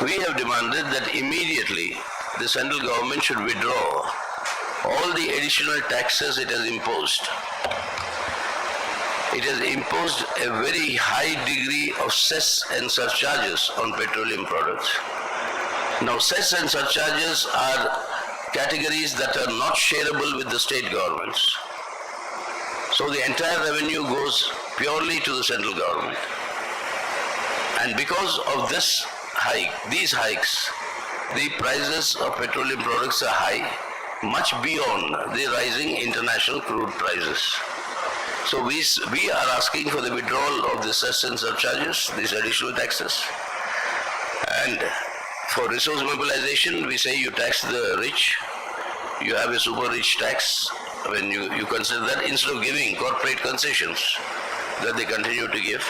We have demanded that immediately the central government should withdraw all the additional taxes it has imposed. It has imposed a very high degree of cess and surcharges on petroleum products. Now, cess and surcharges are categories that are not shareable with the state governments. So the entire revenue goes purely to the central government. And because of this hike, these hikes, the prices of petroleum products are high, much beyond the rising international crude prices. So we are asking for the withdrawal of the cess and surcharges, these additional taxes. And for resource mobilization, we say you tax the rich, you have a super rich tax when you consider that, instead of giving corporate concessions that they continue to give.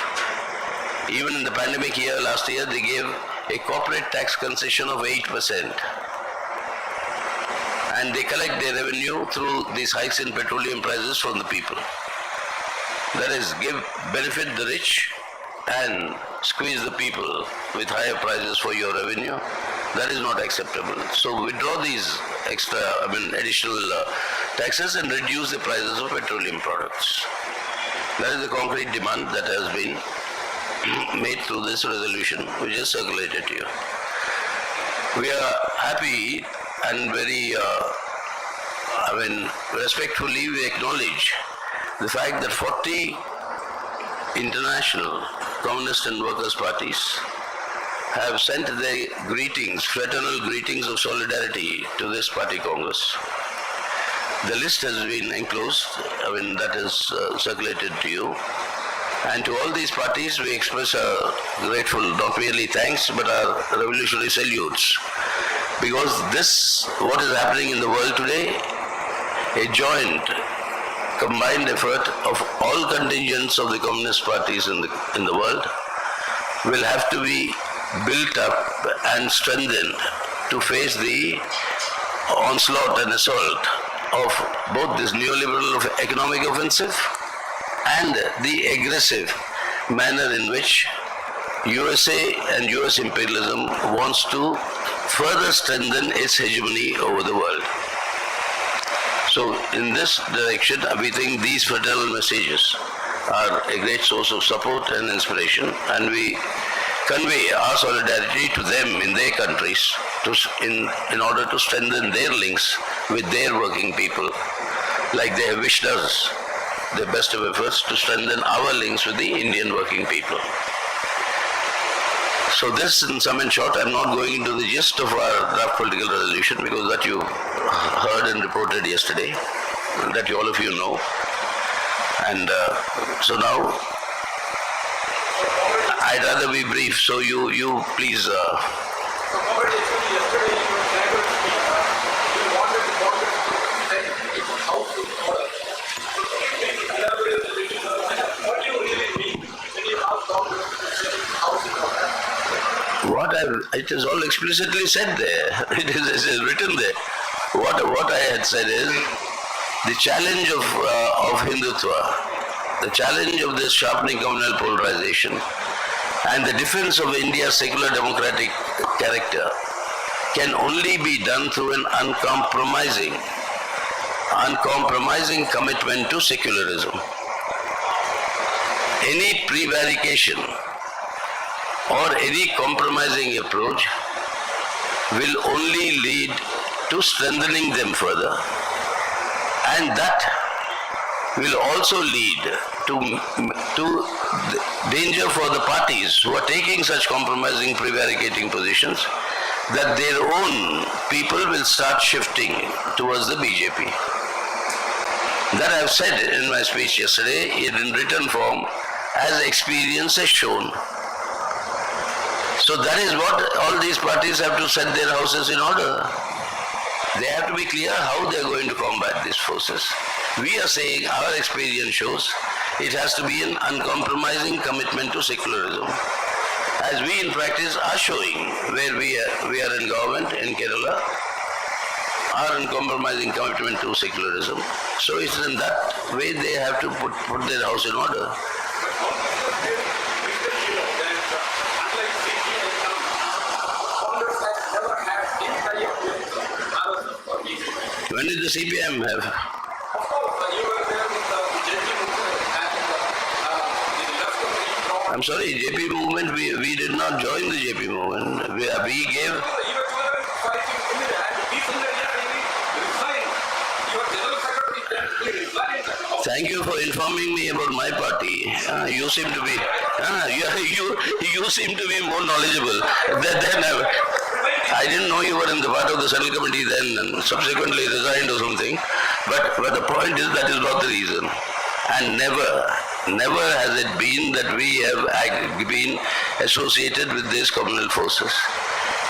Even in the pandemic year, last year, they gave a corporate tax concession of 8%. And they collect their revenue through these hikes in petroleum prices from the people. That is, benefit the rich and squeeze the people with higher prices for your revenue. That is not acceptable. So withdraw these additional taxes and reduce the prices of petroleum products. That is the concrete demand that has been made through this resolution, which is circulated to you. We are happy and very, respectfully we acknowledge the fact that 40 international communist and workers' parties have sent their greetings, fraternal greetings of solidarity to this party congress. The list has been enclosed, that is circulated to you. And to all these parties, we express our grateful, not merely thanks, but our revolutionary salutes. Because this, what is happening in the world today, a joint, combined effort of all contingents of the communist parties in the world, will have to be built up and strengthened to face the onslaught and assault of both this neoliberal economic offensive and the aggressive manner in which USA and US imperialism wants to further strengthen its hegemony over the world. So in this direction, we think these fraternal messages are a great source of support and inspiration, and we convey our solidarity to them in their countries in order to strengthen their links with their working people, like they have wished us the best of efforts to strengthen our links with the Indian working people. So this, in sum and short, I'm not going into the gist of our draft political resolution, because that you heard and reported yesterday, that all of you know. And so now, I'd rather be brief, so you please... it is all explicitly said there. It is written there. What I had said is the challenge of Hindutva, the challenge of this sharpening communal polarization, and the defense of India's secular democratic character can only be done through an uncompromising commitment to secularism. Any prevarication or any compromising approach will only lead to strengthening them further, and that will also lead to danger for the parties who are taking such compromising, prevaricating positions, that their own people will start shifting towards the BJP. That I have said in my speech yesterday in written form, as experience has shown. So that is what all these parties have to set their houses in order. They have to be clear how they are going to combat these forces. We are saying our experience shows it has to be an uncompromising commitment to secularism, as we in practice are showing where we are in government in Kerala, our uncompromising commitment to secularism. So it's in that way they have to put their house in order. When did the CPM have? Of course, you were there with the JP movement and the left committee. I'm sorry, JP movement, we did not join the JP movement. We gave... You were fighting in it and recently resigned. Your general secretary resigned. Thank you for informing me about my party. You seem to be you seem to be more knowledgeable than I didn't know you were in the part of the Central Committee then and subsequently resigned or something. But the point is that is not the reason. And never has it been that we have been associated with these communal forces.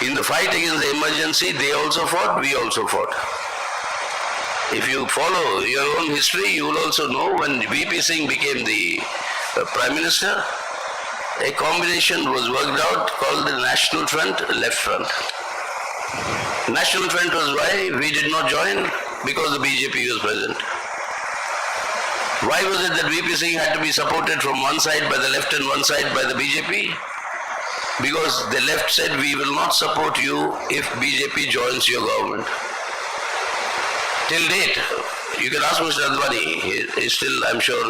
In the fight against the emergency, they also fought, we also fought. If you follow your own history, you will also know when VP Singh became the Prime Minister, a combination was worked out called the National Front, Left Front. National Front was why we did not join, because the BJP was present. Why was it that VP Singh had to be supported from one side by the left and one side by the BJP? Because the left said we will not support you if BJP joins your government. Till date, you can ask Mr. Advani, he still, I'm sure,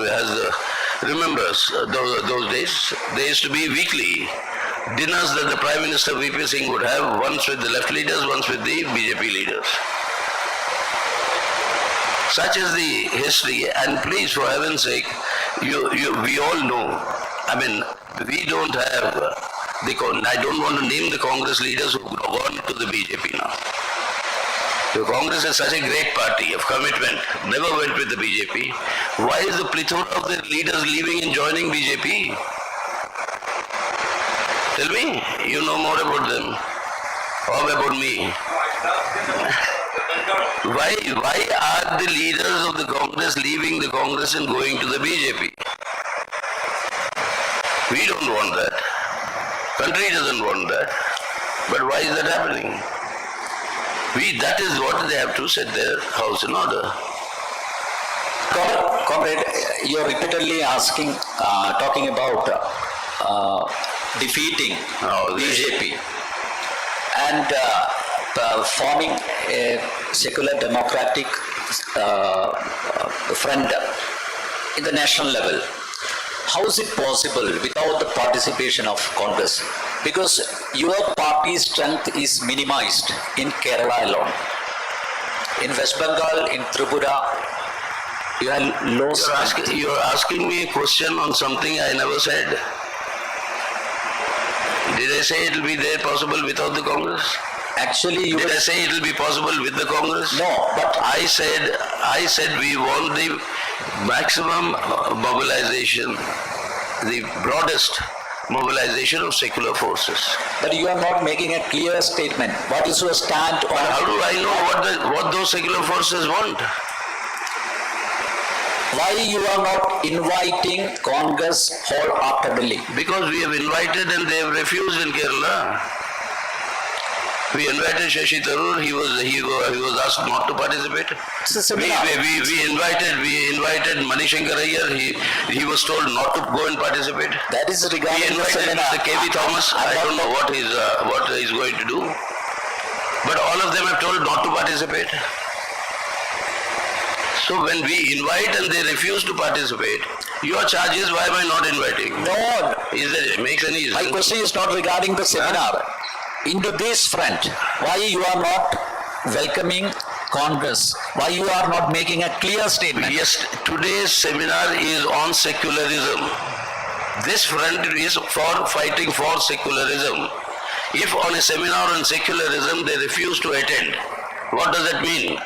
remembers those days. There used to be weekly dinners that the Prime Minister VP Singh would have, once with the left leaders, once with the BJP leaders. Such is the history, and please, for heaven's sake, we all know, I mean, we don't have, I don't want to name the Congress leaders who have gone to the BJP now. The Congress is such a great party of commitment, never went with the BJP. Why is the plethora of their leaders leaving and joining BJP? Tell me, you know more about them or about me. Why are the leaders of the Congress leaving the Congress and going to the BJP? We don't want that. Country doesn't want that. But why is that happening? That is what they have to set their house in order. Comrade, you are repeatedly talking about defeating BJP and forming a secular democratic front in the national level. How is it possible without the participation of Congress? Because your party's strength is minimized in Kerala alone. In West Bengal, in Tripura, you have lost. You are asking me a question on something I never said. Did I say it will be there possible without the Congress? Actually, Did I say it will be possible with the Congress? No, but I said we want the maximum mobilization, the broadest mobilization of secular forces. But you are not making a clear statement. What is your stand on? How do I know what those secular forces want? Why you are not inviting Congress wholeheartedly? Because we have invited and they have refused in Kerala. We invited Shashi Tharoor. He was asked not to participate. We invited Manishankar Iyer. He was told not to go and participate. That is regarding We invited Mr. K.V. Thomas. I don't know what he's going to do. But all of them have told not to participate. So when we invite and they refuse to participate, your charge is why am I not inviting? No. It makes any sense? My question is not regarding the seminar. Into this front, why you are not welcoming Congress? Why you are not making a clear statement? Yes, today's seminar is on secularism. This front is for fighting for secularism. If on a seminar on secularism they refuse to attend, what does that mean?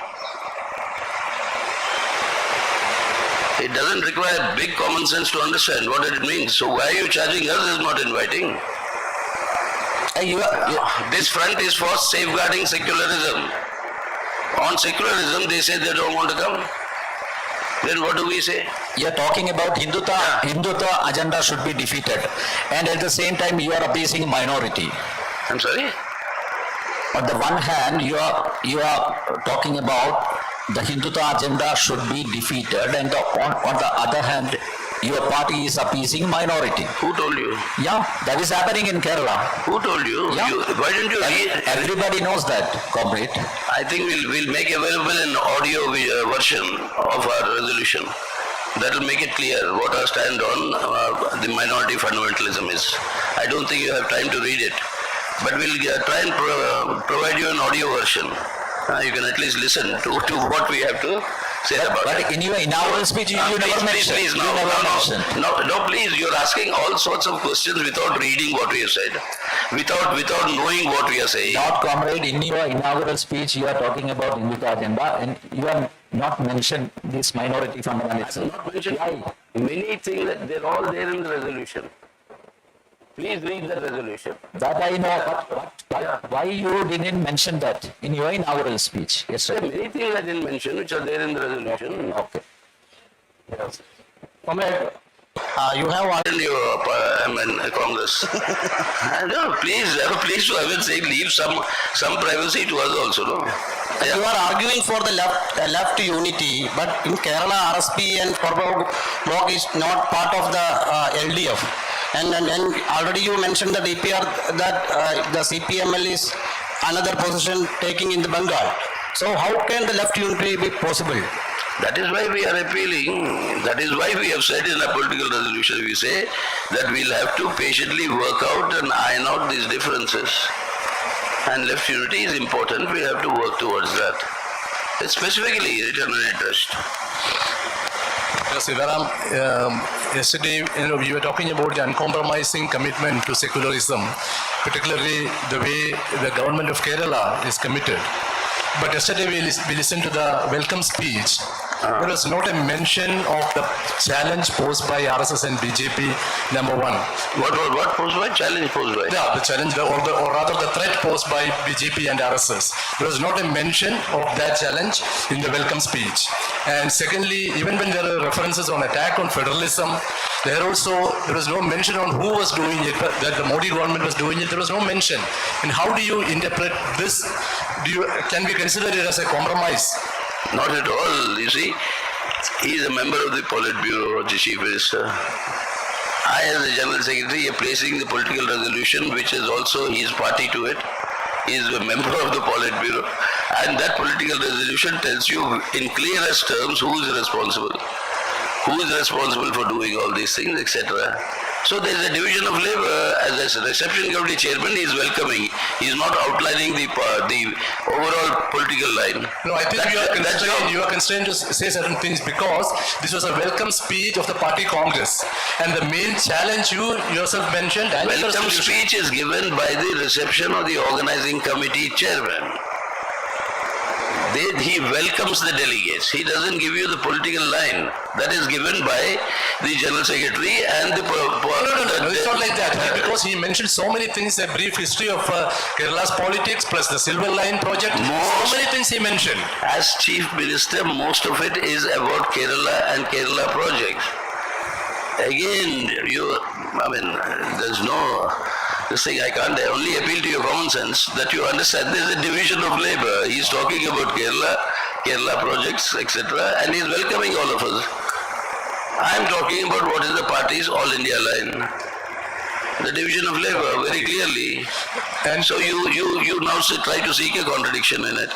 It doesn't require big common sense to understand what it means. So why are you charging us as not inviting? This front is for safeguarding secularism. On secularism, they say they don't want to come. Then what do we say? You are talking about Hindutva agenda should be defeated, and at the same time you are appeasing minority. I'm sorry? On the one hand, you are talking about the Hindutva agenda should be defeated, and on the other hand, your party is appeasing minority. Who told you? Yeah, that is happening in Kerala. Who told you? Yeah. Why didn't you read? Everybody knows that, comrade. I think we'll make available an audio version of our resolution. That will make it clear what our stand on the minority fundamentalism is. I don't think you have time to read it, but we'll try and provide you an audio version. You can at least listen to what we have to say about it. But in your inaugural speech, you never mentioned. Please, You never mentioned. no, please, you're asking all sorts of questions without reading what we have said, without knowing what we are saying. Not, comrade, in your inaugural speech, you are talking about Hindutva agenda, and you have not mentioned this minority fundamentalism. Not mentioned many things that they're all there in the resolution. Please read the resolution. That I know, but why you didn't mention that in your inaugural speech There are yesterday? many things I didn't mention which are there in the resolution. Okay. You have In your Congress. No, please, for heaven's sake, leave some privacy to us also, no? You are arguing for the left unity, but in Kerala, RSP and Forward Bloc is not part of the LDF. And already you mentioned that EPR, that the CPML is another position taking in the Bengal. So how can the left unity be possible? That is why we are appealing. That is why we have said in a political resolution, we say that we'll have to patiently work out and iron out these differences. And left unity is important. We have to work towards that. It's specifically written in interest. Sitaram, yesterday you were talking about the uncompromising commitment to secularism, particularly the way the government of Kerala is committed. But yesterday we listened to the welcome speech. There was not a mention of the challenge posed by RSS and BJP, number one. What posed by? Challenge posed by? Yeah, the challenge or rather the threat posed by BJP and RSS. There was not a mention of that challenge in the welcome speech. And secondly, even when there are references on attack on federalism, there was no mention on who was doing it, that the Modi government was doing it. There was no mention. And how do you interpret this? Can we consider it as a compromise? Not at all. You see, he is a member of the Politburo, the Chief Minister. I, as the General Secretary, am placing the political resolution, which is also his party to it. He is a member of the Politburo. And that political resolution tells you in clearest terms who is responsible. Who is responsible for doing all these things, etc. So there is a division of labor. As a reception committee chairman, he is welcoming. He is not outlining the overall political line. No, I think you are constrained to say certain things because this was a welcome speech of the party Congress. And the main challenge you yourself mentioned. Welcome speech is given by the reception of the organizing committee chairman. He welcomes the delegates. He doesn't give you the political line. That is given by the General Secretary and the... No, it's not like that. Because he mentioned so many things, a brief history of Kerala's politics plus the Silver Line project. So many things he mentioned. As Chief Minister, most of it is about Kerala and Kerala projects. Again, there's no... This thing, I can't only appeal to your common sense that you understand there's a division of labor. He's talking about Kerala projects, etc. and he's welcoming all of us. I'm talking about what is the party's All India line. The division of labor, very clearly. And so you now try to seek a contradiction in it.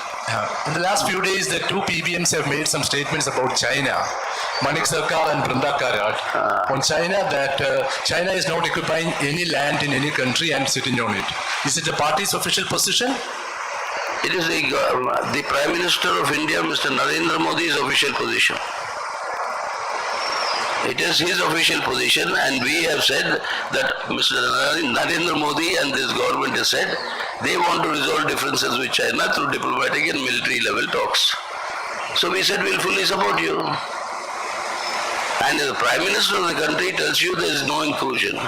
In the last few days, the two PBMs have made some statements about China. Manik Sarkar and Brinda Karat. On China, that China is not occupying any land in any country and sitting on it. Is it the party's official position? It is the Prime Minister of India, Mr. Narendra Modi's official position. It is his official position, and we have said that Mr. Narendra Modi and this government has said they want to resolve differences with China through diplomatic and military level talks. So we said we'll fully support you. And if the Prime Minister of the country tells you there is no inclusion,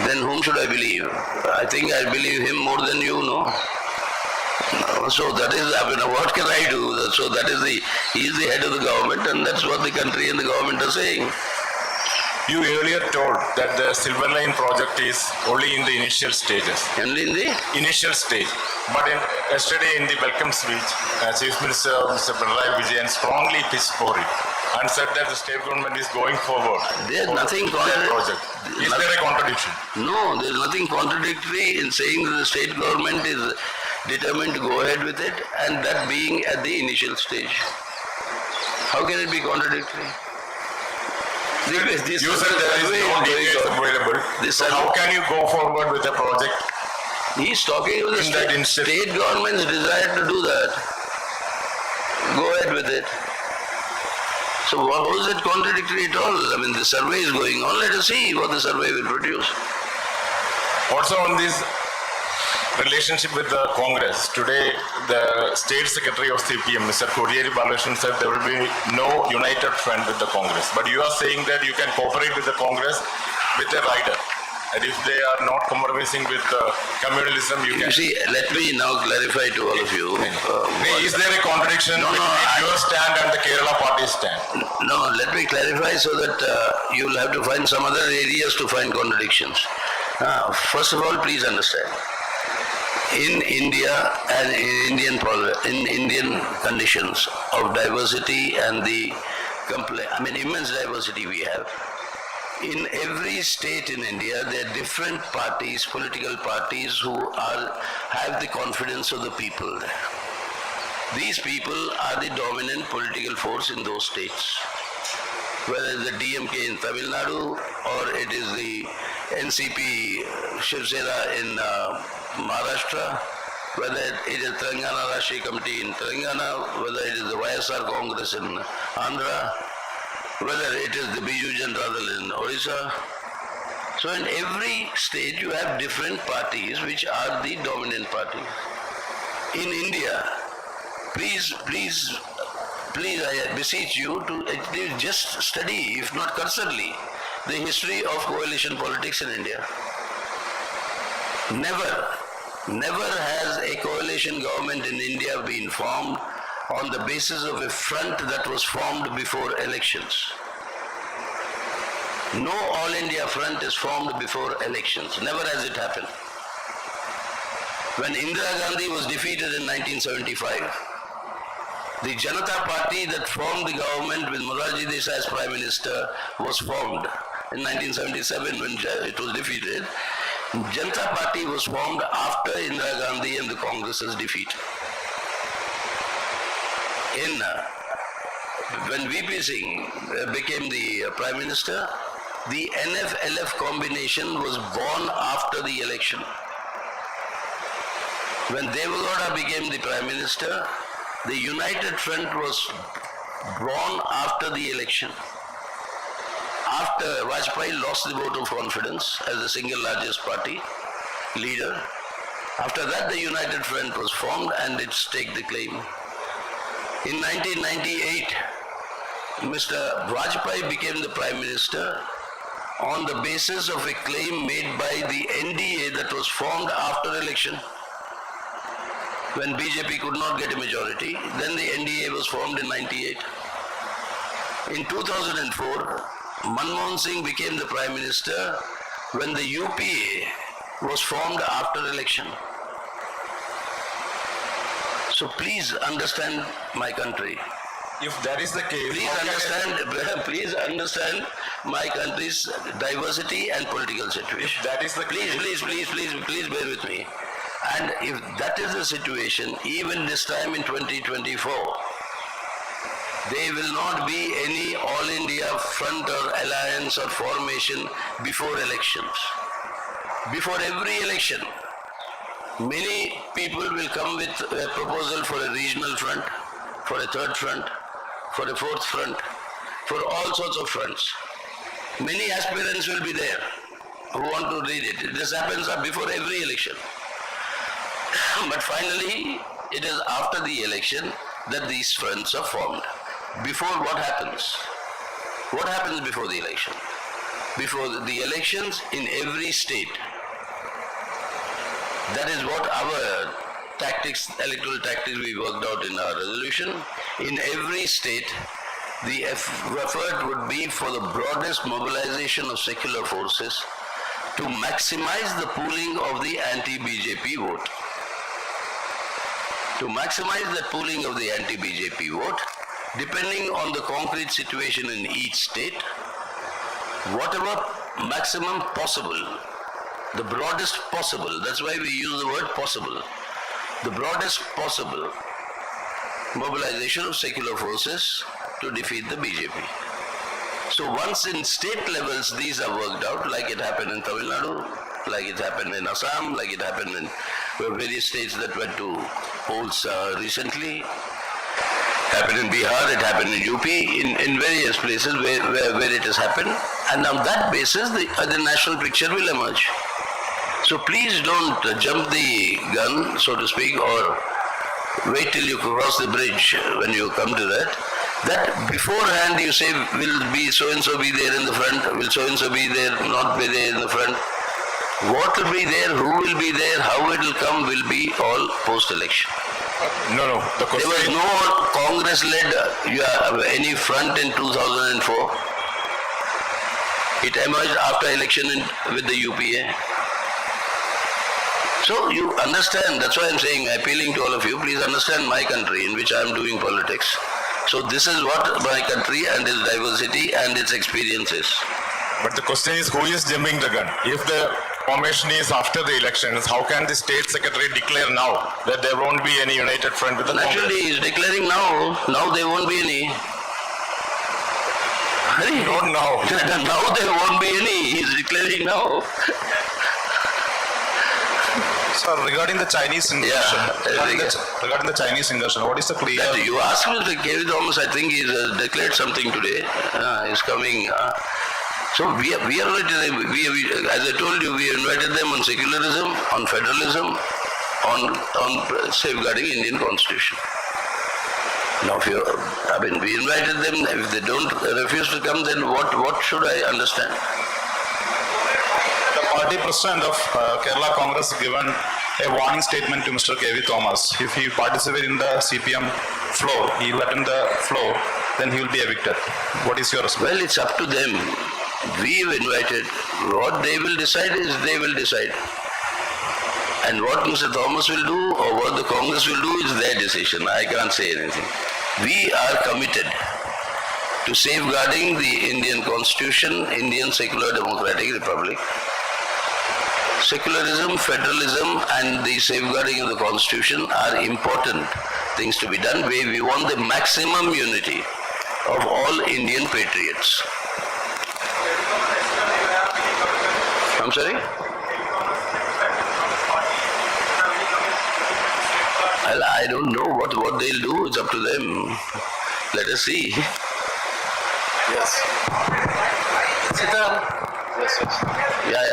then whom should I believe? I think I believe him more than you, no? So that is, what can I do? So he is the head of the government, and that's what the country and the government are saying. You earlier told that the Silver Line project is only in the initial stages. Only in the Initial stage. But yesterday in the welcome speech, Chief Minister Mr. Pinarayi Vijayan strongly pitched for it. and said that the state government is going forward. There's for nothing that project. Is there a contradiction? No, there's nothing contradictory in saying that the state government is determined to go ahead with it, and that being at the initial stage. How can it be contradictory? This You said there is no details available. This So how can you go forward with a project? He's talking of the In that instance- state government's desire to do that. Go ahead with it. So how is it contradictory at all? I mean, the survey is going on. Let us see what the survey will produce. Also on this relationship with the Congress, today the State Secretary of CPM, Mr. Kodiyeri Balakrishnan, said there will be no united front with the Congress. But you are saying that you can cooperate with the Congress with a rider. And if they are not compromising with communalism, you You can... see, let me now clarify to all of you. Is there a contradiction No, no, between your stand and the Kerala party's stand? No, let me clarify so that you'll have to find some other areas to find contradictions. First of all, please understand. In India and in Indian conditions of diversity and the immense diversity we have, in every state in India, there are different parties, political parties who have the confidence of the people. These people are the dominant political force in those states. Whether it's the DMK in Tamil Nadu or it is the NCP Shiv Sena in Maharashtra, whether it is Telangana Rashtriya Committee in Telangana, whether it is the YSR Congress in Andhra, whether it is the Biju Janata Dal in Orissa. So in every state you have different parties which are the dominant parties. In India, please, I beseech you to at least just study, if not cursorily, the history of coalition politics in India. Never has a coalition government in India been formed on the basis of a front that was formed before elections. No All India front is formed before elections. Never has it happened. When Indira Gandhi was defeated in 1975, the Janata Party that formed the government with Morarji Desai as Prime Minister was formed in 1977 when it was defeated. Janata Party was formed after Indira Gandhi and the Congress's defeat. When VP Singh became the Prime Minister, the NF-LF combination was born after the election. When Devagowda became the Prime Minister, the United Front was born after the election. After Vajpayee lost the vote of confidence as the single largest party leader, after that the United Front was formed and it staked the claim. In 1998, Mr. Vajpayee became the Prime Minister on the basis of a claim made by the NDA that was formed after election. When BJP could not get a majority, then the NDA was formed in 98. In 2004, Manmohan Singh became the Prime Minister when the UPA was formed after election. So please understand my country. If that is the case, Please understand my country's diversity and political situation. If that is the Please bear with me. And if that is the situation, even this time in 2024, there will not be any All India Front or alliance or formation before elections. Before every election, many people will come with a proposal for a regional front, for a third front, for a fourth front, for all sorts of fronts. Many aspirants will be there who want to lead it. This happens before every election. But finally, it is after the election that these fronts are formed. Before, what happens? What happens before the election? Before the elections in every state, that is what our tactics, electoral tactics we worked out in our resolution. In every state, the effort would be for the broadest mobilization of secular forces to maximize the pooling of the anti-BJP vote. To maximize the pooling of the anti-BJP vote, depending on the concrete situation in each state, whatever maximum possible, the broadest possible, that's why we use the word possible, the broadest possible mobilization of secular forces to defeat the BJP. So once in state levels these are worked out, like it happened in Tamil Nadu, like it happened in Assam, like it happened in various states that went to polls recently, happened in Bihar, it happened in UP, in various places where it has happened, and on that basis the national picture will emerge. So please don't jump the gun, so to speak, or wait till you cross the bridge when you come to that. That beforehand you say, will be so and so be there in the front, will so and so be there, not be there in the front. What will be there, who will be there, how it will come will be all post-election. No. The There question was no Congress-led any front in 2004. It emerged after election with the UPA. So you understand, that's why I'm saying, appealing to all of you, please understand my country in which I am doing politics. So this is what my country and its diversity and its experience is. But the question is, who is jumping the gun? If the formation is after the elections, how can the state secretary declare now that there won't be any united front with the Naturally, Congress? he is declaring now there won't be any. Not now. Now there won't be any, he is declaring now. Sir, regarding the Chinese incursion, regarding the Chinese incursion, what is the clear? That you asked Mr. K.V. Thomas, I think he's declared something today. He's coming. So we are as I told you, we invited them on secularism, on federalism, on safeguarding Indian Constitution. Now, we invited them. If they don't refuse to come, then what should I understand? The party president of Kerala Congress given a warning statement to Mr. K.V. Thomas. If he participates in the CPM floor, he will attend the floor, then he will be evicted. What is your response? Well, it's up to them. We've invited. What they will decide is they will decide. And what Mr. Thomas will do or what the Congress will do is their decision. I can't say anything. We are committed to safeguarding the Indian Constitution, Indian Secular Democratic Republic. Secularism, federalism and the safeguarding of the Constitution are important things to be done where we want the maximum unity of all Indian patriots. I'm sorry? Well, I don't know what they'll do. It's up to them. Let us see. Yes. Sitaram. Yeah.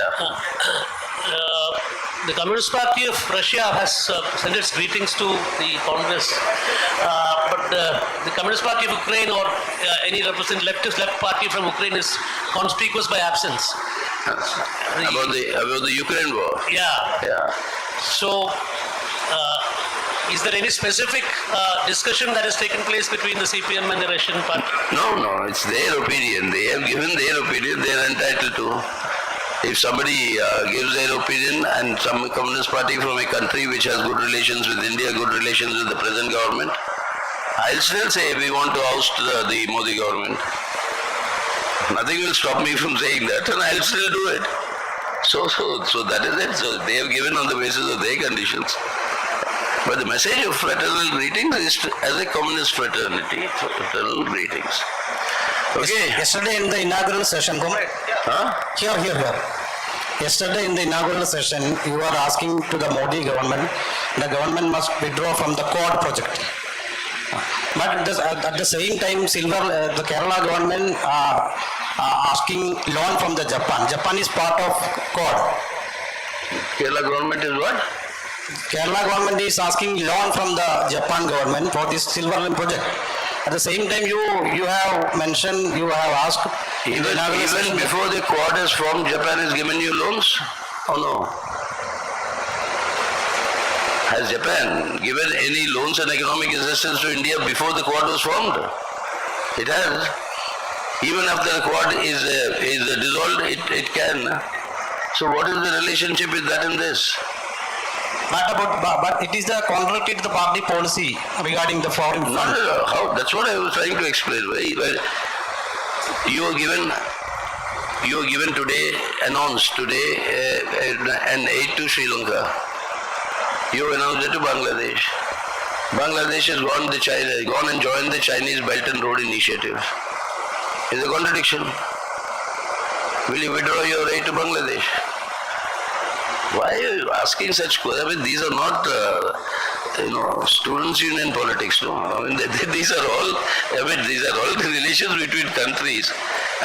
The Communist Party of Russia has sent its greetings to the Congress, but the Communist Party of Ukraine or any leftist left party from Ukraine is conspicuous by absence. About the Ukraine war. Yeah. So, is there any specific discussion that has taken place between the CPM and the Russian party? No, it's their opinion. They have given their opinion, they are entitled to. If somebody gives their opinion and some communist party from a country which has good relations with India, good relations with the present government, I'll still say we want to oust the Modi government. Nothing will stop me from saying that and I'll still do it. So that is it. So they have given on the basis of their conditions. But the message of fraternal greetings is as a communist fraternity, fraternal greetings. Okay. Yesterday in the inaugural session, Here. Yesterday in the inaugural session, you were asking to the Modi government, the government must withdraw from the Quad project. But at the same time, the Kerala government asking loan from the Japan. Japan is part of Quad. Kerala government is what? Kerala government is asking loan from the Japan government for this silver line project. At the same time, you have mentioned, you have asked. Even before the Quad is formed, Japan has given you loans? Oh no. Has Japan given any loans and economic assistance to India before the Quad was formed? It has. Even after the Quad is dissolved, it can. So what is the relationship with that and this? But it is the contrary to the party policy regarding the foreign No, fund. how? That's what I was trying to explain. Well, you were given today, announced today, an aid to Sri Lanka. You announced it to Bangladesh. Bangladesh has gone and joined the Chinese Belt and Road Initiative. Is a contradiction. Will you withdraw your aid to Bangladesh? Why are you asking such questions? I mean, these are not, students' union politics. No, I mean, these are all the relations between countries,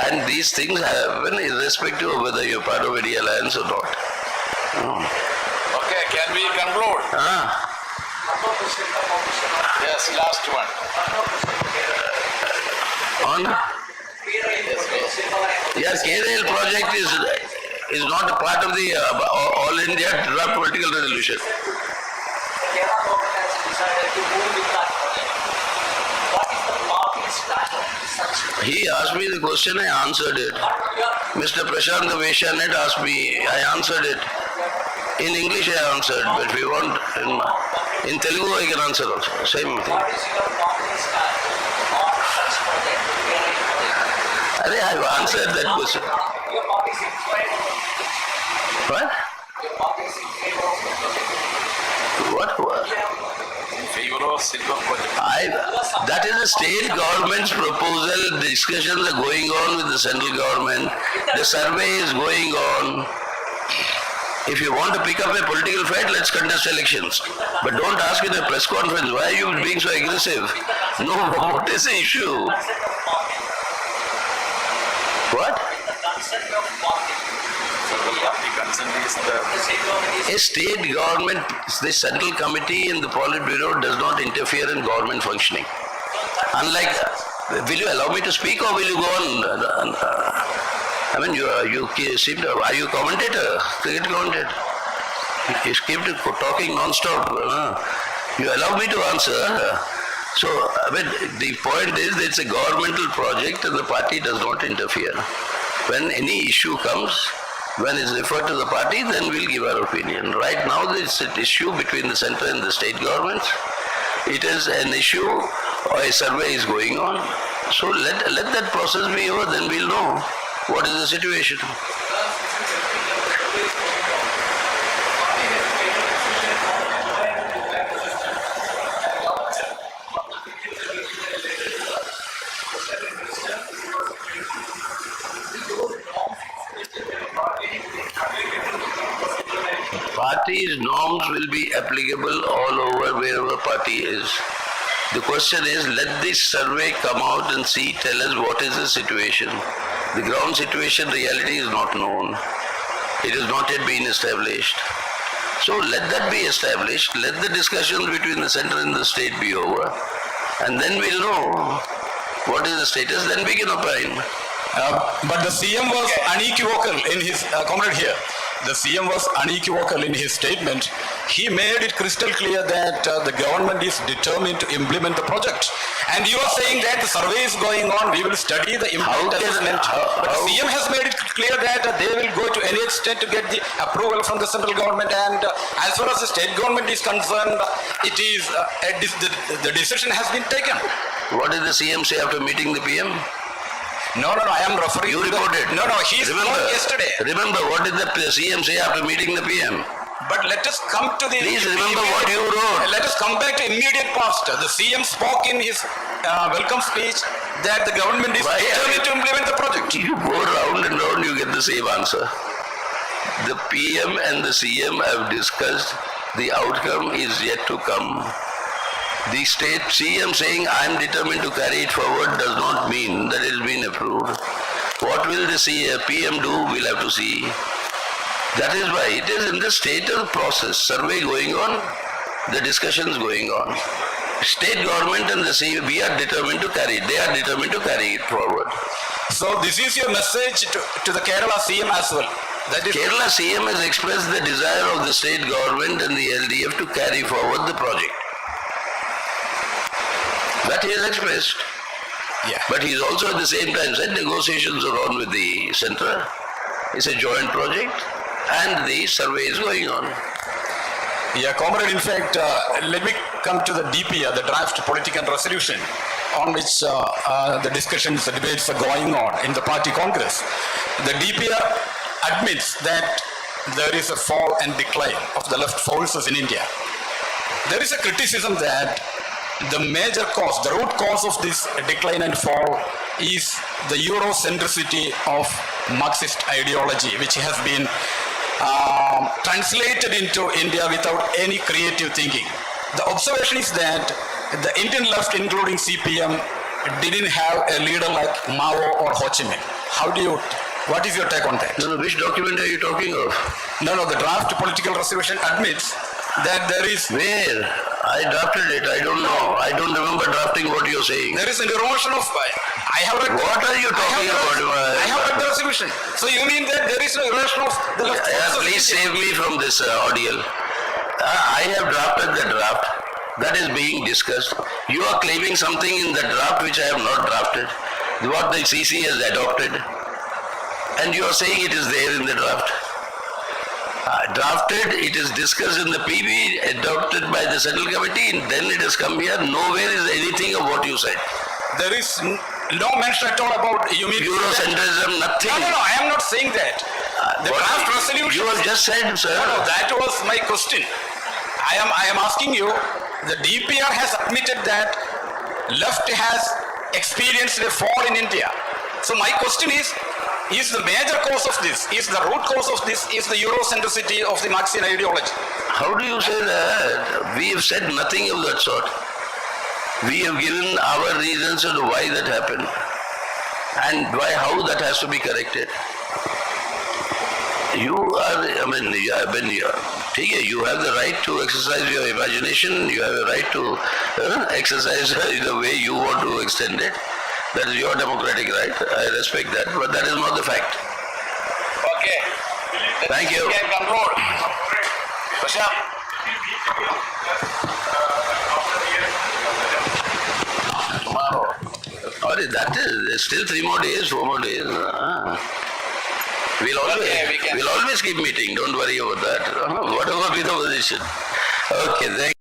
and these things happen irrespective of whether you're part of any alliance or not. Okay, can we conclude? Yes, last one. On? Yes, KRL project is not a part of the All India Draft Political Resolution. He asked me the question, I answered it. Mr. Prashant the Veshanet asked me, I answered it. In English I answered, but if you want, in Telugu I can answer also. Same thing. I've answered that question. What? What? That is the state government's proposal. Discussions are going on with the central government. The survey is going on. If you want to pick up a political fight, let's contest elections. But don't ask in a press conference, why are you being so aggressive? No, what is the issue? What? A state government, the central committee and the Politburo does not interfere in government functioning. Unlike, will you allow me to speak or will you go on? I mean, you seem to, are you a commentator? Cricket commentator? You keep talking non-stop. You allow me to answer. So, I mean, the point is that it's a governmental project and the party does not interfere. When any issue comes, when it's referred to the party, then we'll give our opinion. Right now, it's an issue between the centre and the state governments. It is an issue or a survey is going on. So let that process be over, then we'll know what is the situation. Party's norms will be applicable all over wherever party is. The question is, let this survey come out and tell us what is the situation. The ground situation, reality is not known. It has not yet been established. So let that be established. Let the discussions between the centre and the state be over. And then we'll know what is the status, then we can opine. But the CM was unequivocal in his comment here. The CM was unequivocal in his statement. He made it crystal clear that the government is determined to implement the project. And you are saying that the survey is going on, we will study the impact assessment. But the CM has made it clear that they will go to any extent to get the approval from the central government. And as far as the state government is concerned, it is the decision has been taken. What did the CM say after meeting the PM? No, I am referring You to reported. No, he spoke yesterday. Remember, what did the CM say after meeting the PM? But let us come to the... Please remember what you wrote. Let us come back to immediate past. The CM spoke in his welcome speech that the government is determined to implement the project. You go round and round, you get the same answer. The PM and the CM have discussed. The outcome is yet to come. The state CM saying I am determined to carry it forward does not mean that it has been approved. What will the PM do, we'll have to see. That is why it is in the state of process, survey going on, the discussions going on. State government and the CM, we are determined to carry it. They are determined to carry it forward. So this is your message to the Kerala CM as well. That is Kerala CM has expressed the desire of the state government and the LDF to carry forward the project. That he has expressed. Yeah. But he has also at the same time said negotiations are on with the centre. It's a joint project and the survey is going on. Yeah, comrade, in fact, let me come to the DPR, the draft political resolution, on which the discussions, the debates are going on in the party congress. The DPR admits that there is a fall and decline of the left forces in India. There is a criticism that the major cause, the root cause of this decline and fall is the Eurocentricity of Marxist ideology, which has been translated into India without any creative thinking. The observation is that the Indian left, including CPM, didn't have a leader like Mao or Ho Chi Minh. What is your take on that? No, which document are you talking of? No, the draft political resolution admits that there is... Where? I drafted it. I don't know. I don't remember drafting what you're saying. There is an erosion of... I have read... What are you talking about? I have read the resolution. So you mean that there is an erosion of the left? Please save me from this audio. I have drafted the draft. That is being discussed. You are claiming something in the draft which I have not drafted. What the CC has adopted. And you are saying it is there in the draft. Drafted, it is discussed in the PB, adopted by the Central Committee, and then it has come here. Nowhere is anything of what you said. There is no mention at all about... You mean Eurocentrism, nothing. No, I am not saying that. The draft resolution... You have just said, sir. No, that was my question. I am asking you, the DPR has admitted that left has experienced a fall in India. So my question is the major cause of this, is the root cause of this, is the Eurocentricity of the Marxian ideology? How do you say that? We have said nothing of that sort. We have given our reasons as to why that happened and how that has to be corrected. You have the right to exercise your imagination, you have a right to exercise the way you want to extend it. That is your democratic right. I respect that, but that is not the fact. Okay. Thank you. Can conclude. Prashant. Tomorrow. That is still 3 more days, 4 more days. We'll always keep meeting. Don't worry about that. Whatever be the position. Okay, thank you.